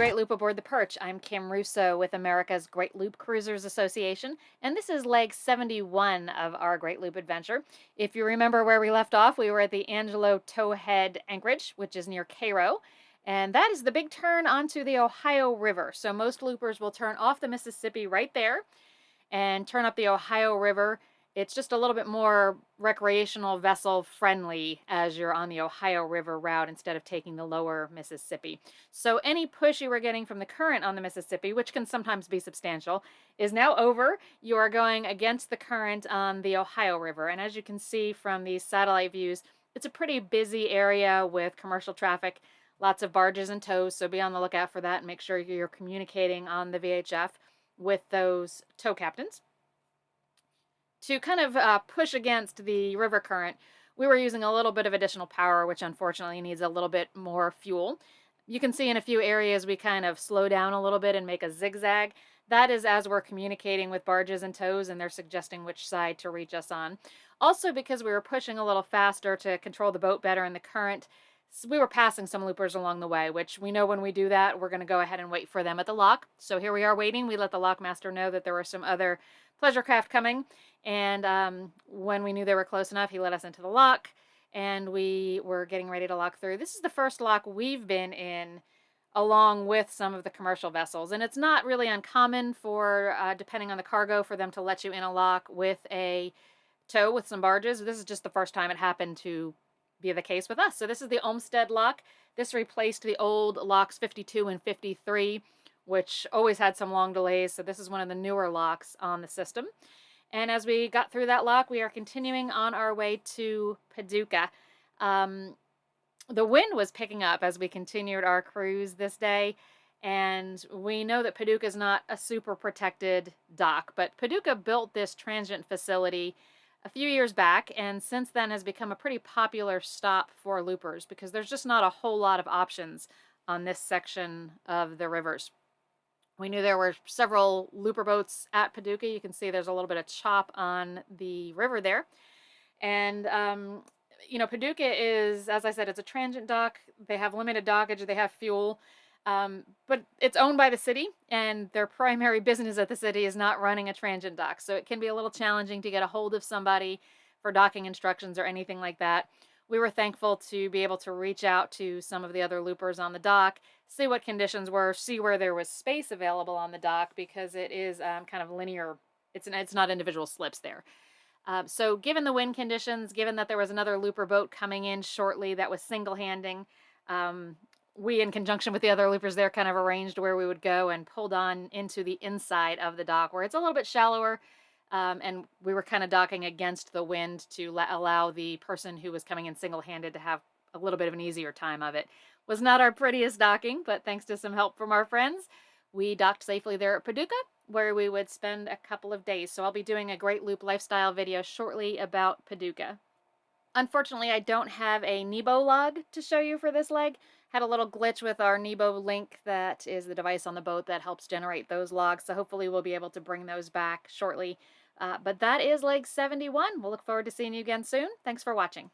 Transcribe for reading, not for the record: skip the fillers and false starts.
Great Loop aboard the Perch. I'm Kim Russo with America's Great Loop Cruisers Association, and this is leg 71 of our Great Loop adventure. If you remember where we left off, we were at the Angelo Towhead Anchorage, which is near Cairo, and that is the big turn onto the Ohio River. So most loopers will turn off the Mississippi right there and turn up the Ohio River. It's just a little bit more recreational vessel friendly as you're on the Ohio River route instead of taking the lower Mississippi. So any push you were getting from the current on the Mississippi, which can sometimes be substantial, is now over. You are going against the current on the Ohio River. And as you can see from these satellite views, it's a pretty busy area with commercial traffic, lots of barges and tows. So be on the lookout for that and make sure you're communicating on the VHF with those tow captains. To kind of push against the river current, we were using a little bit of additional power, which unfortunately needs a little bit more fuel. You can see in a few areas we kind of slow down a little bit and make a zigzag. That is as we're communicating with barges and tows, and they're suggesting which side to reach us on. Also, because we were pushing a little faster to control the boat better in the current, we were passing some loopers along the way, which we know when we do that, we're going to go ahead and wait for them at the lock. So here we are waiting. We let the lockmaster know that there were some other pleasure craft coming. And when we knew they were close enough, he let us into the lock, and we were getting ready to lock through. This is the first lock we've been in along with some of the commercial vessels. And it's not really uncommon for, depending on the cargo, for them to let you in a lock with a tow with some barges. This is just the first time it happened to be the case with us. So this is the Olmsted Lock. This replaced the old locks 52 and 53, which always had some long delays. So this is one of the newer locks on the system. And as we got through that lock, we are continuing on our way to Paducah. The wind was picking up as we continued our cruise this day, and we know that Paducah is not a super protected dock, but Paducah built this transient facility a few years back, and since then has become a pretty popular stop for loopers because there's just not a whole lot of options on this section of the rivers. We knew there were several looper boats at Paducah. You can see there's a little bit of chop on the river there. And, Paducah is, as I said, it's a transient dock. They have limited dockage. They have fuel. But it's owned by the city, and their primary business at the city is not running a transient dock. So it can be a little challenging to get a hold of somebody for docking instructions or anything like that. We were thankful to be able to reach out to some of the other loopers on the dock, see what conditions were, see where there was space available on the dock, because it is kind of linear. It's not individual slips there. So given the wind conditions, given that there was another looper boat coming in shortly that was single-handing, we, in conjunction with the other loopers there, kind of arranged where we would go and pulled on into the inside of the dock where it's a little bit shallower. And we were kind of docking against the wind to allow the person who was coming in single-handed to have a little bit of an easier time of it. Was not our prettiest docking, but thanks to some help from our friends, we docked safely there at Paducah, where we would spend a couple of days. So I'll be doing a Great Loop lifestyle video shortly about Paducah. Unfortunately, I don't have a Nebo log to show you for this leg. Had a little glitch with our Nebo link, that is the device on the boat that helps generate those logs. So hopefully we'll be able to bring those back shortly. But that is leg 71. We'll look forward to seeing you again soon. Thanks for watching.